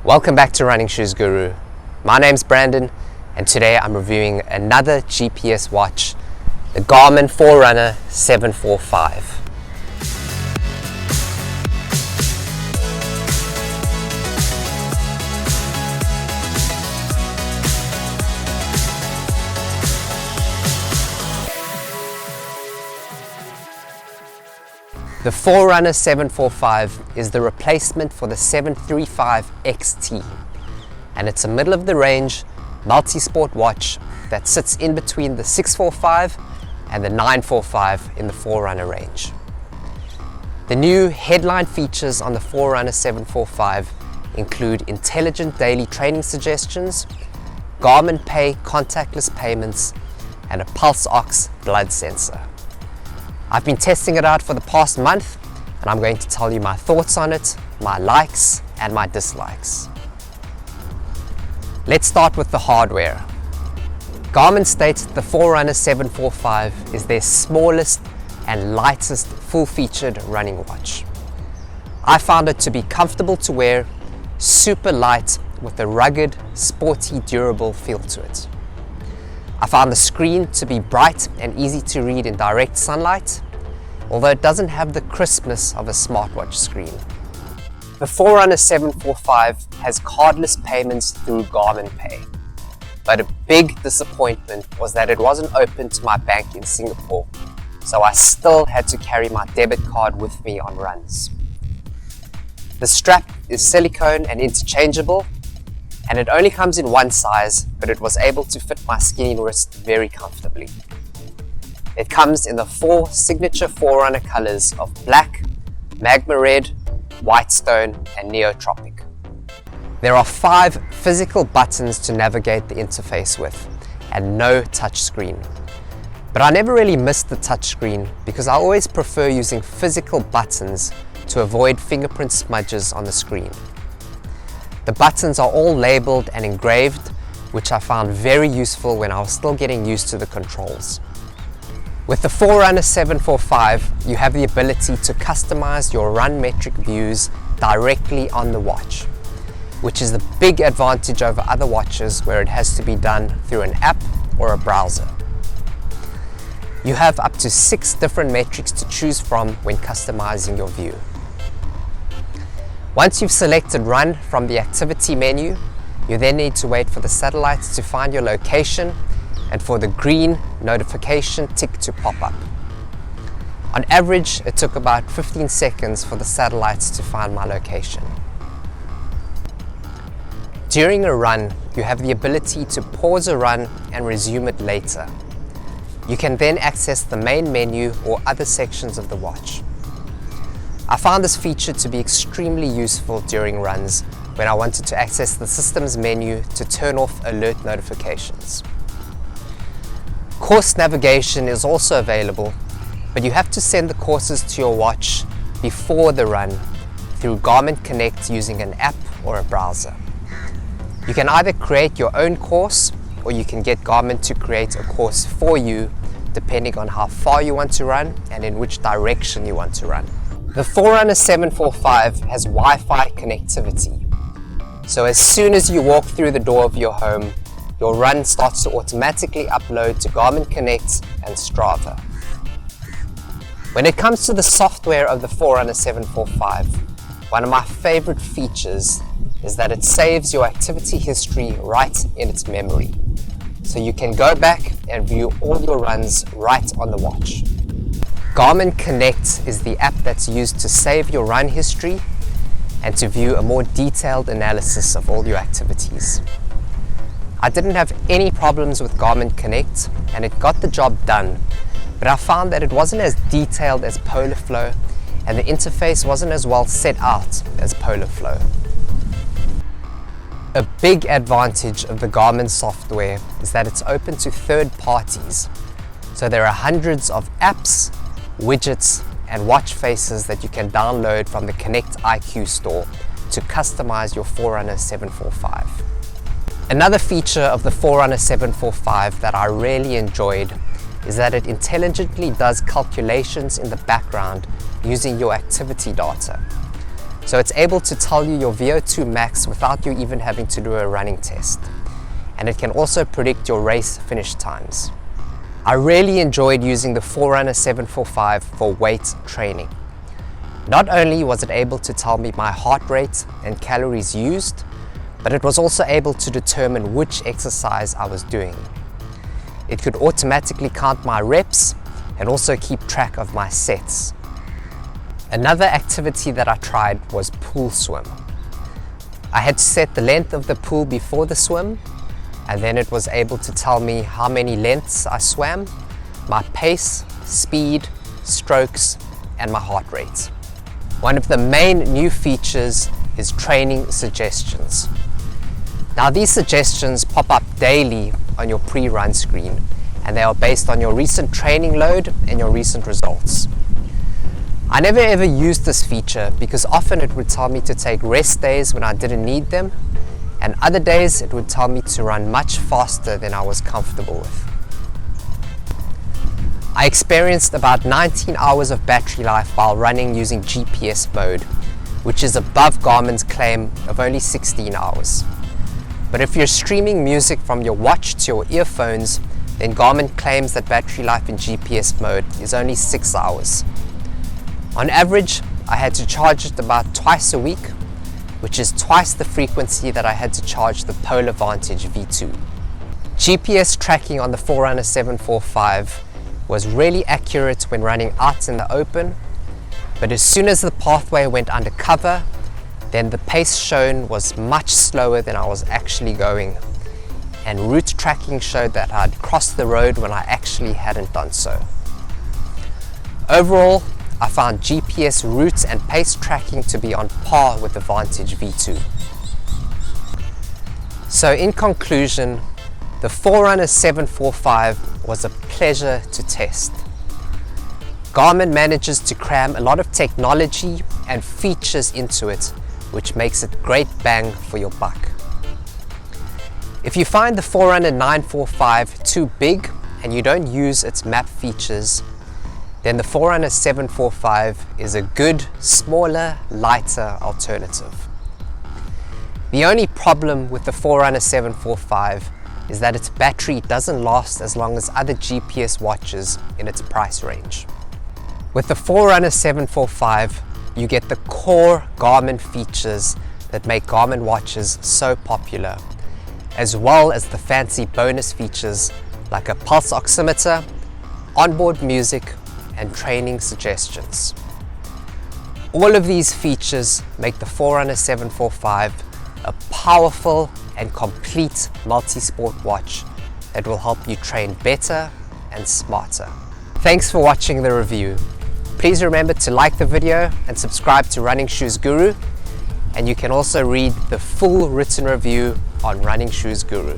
Welcome back to Running Shoes Guru. My name's Brandon and today I'm reviewing another GPS watch, the Garmin Forerunner 745. The Forerunner 745 is the replacement for the 735 XT, and it's a middle-of-the-range multi-sport watch that sits in between the 645 and the 945 in the Forerunner range. The new headline features on the Forerunner 745 include intelligent daily training suggestions, Garmin Pay contactless payments, and a pulse ox blood sensor. I've been testing it out for the past month and I'm going to tell you my thoughts on it, my likes and my dislikes. Let's start with the hardware. Garmin states the Forerunner 745 is their smallest and lightest full-featured running watch. I found it to be comfortable to wear, super light with a rugged, sporty, durable feel to it. I found the screen to be bright and easy to read in direct sunlight, although it doesn't have the crispness of a smartwatch screen. The Forerunner 745 has cardless payments through Garmin Pay, but a big disappointment was that it wasn't open to my bank in Singapore, so I still had to carry my debit card with me on runs. The strap is silicone and interchangeable, and it only comes in one size, but it was able to fit my skinny wrist very comfortably. It comes in the 4 signature Forerunner colors of black, magma red, white stone, and neotropic. There are 5 physical buttons to navigate the interface with, and no touchscreen. But I never really missed the touchscreen because I always prefer using physical buttons to avoid fingerprint smudges on the screen. The buttons are all labeled and engraved, which I found very useful when I was still getting used to the controls. With the Forerunner 745, you have the ability to customize your run metric views directly on the watch, which is the big advantage over other watches where it has to be done through an app or a browser. You have up to 6 different metrics to choose from when customizing your view. Once you've selected Run from the activity menu, you then need to wait for the satellites to find your location and for the green notification tick to pop up. On average, it took about 15 seconds for the satellites to find my location. During a run, you have the ability to pause a run and resume it later. You can then access the main menu or other sections of the watch. I found this feature to be extremely useful during runs when I wanted to access the system's menu to turn off alert notifications. Course navigation is also available, but you have to send the courses to your watch before the run through Garmin Connect using an app or a browser. You can either create your own course or you can get Garmin to create a course for you depending on how far you want to run and in which direction you want to run. The Forerunner 745 has Wi-Fi connectivity, so as soon as you walk through the door of your home, your run starts to automatically upload to Garmin Connect and Strava. When it comes to the software of the Forerunner 745, one of my favorite features is that it saves your activity history right in its memory, so you can go back and view all your runs right on the watch. Garmin Connect is the app that's used to save your run history and to view a more detailed analysis of all your activities. I didn't have any problems with Garmin Connect and it got the job done, but I found that it wasn't as detailed as Polar Flow and the interface wasn't as well set out as Polar Flow. A big advantage of the Garmin software is that it's open to third parties, so there are hundreds of apps, widgets and watch faces that you can download from the Connect IQ store to customize your Forerunner 745. Another feature of the Forerunner 745 that I really enjoyed is that it intelligently does calculations in the background using your activity data. So it's able to tell you your VO2 max without you even having to do a running test. And it can also predict your race finish times. I really enjoyed using the Forerunner 745 for weight training. Not only was it able to tell me my heart rate and calories used, but it was also able to determine which exercise I was doing. It could automatically count my reps and also keep track of my sets. Another activity that I tried was pool swim. I had to set the length of the pool before the swim, and then it was able to tell me how many lengths I swam, my pace, speed, strokes, and my heart rate. One of the main new features is training suggestions. Now these suggestions pop up daily on your pre-run screen, and they are based on your recent training load and your recent results. I never ever used this feature because often it would tell me to take rest days when I didn't need them, and other days it would tell me to run much faster than I was comfortable with. I experienced about 19 hours of battery life while running using GPS mode, which is above Garmin's claim of only 16 hours. But if you're streaming music from your watch to your earphones, then Garmin claims that battery life in GPS mode is only 6 hours. On average, I had to charge it about twice a week, which is twice the frequency that I had to charge the Polar Vantage V2. GPS tracking on the Forerunner 745 was really accurate when running out in the open, but as soon as the pathway went undercover, then the pace shown was much slower than I was actually going, and route tracking showed that I'd crossed the road when I actually hadn't done so. Overall, I found GPS route and pace tracking to be on par with the Vantage V2. So in conclusion, the Forerunner 745 was a pleasure to test. Garmin manages to cram a lot of technology and features into it, which makes it great bang for your buck. If you find the Forerunner 945 too big and you don't use its map features, then the Forerunner 745 is a good, smaller, lighter alternative. The only problem with the Forerunner 745 is that its battery doesn't last as long as other GPS watches in its price range. With the Forerunner 745, you get the core Garmin features that make Garmin watches so popular, as well as the fancy bonus features like a pulse oximeter, onboard music, and training suggestions. All of these features make the Forerunner 745 a powerful and complete multi-sport watch that will help you train better and smarter. Thanks for watching the review. Please remember to like the video and subscribe to Running Shoes Guru, and you can also read the full written review on Running Shoes Guru.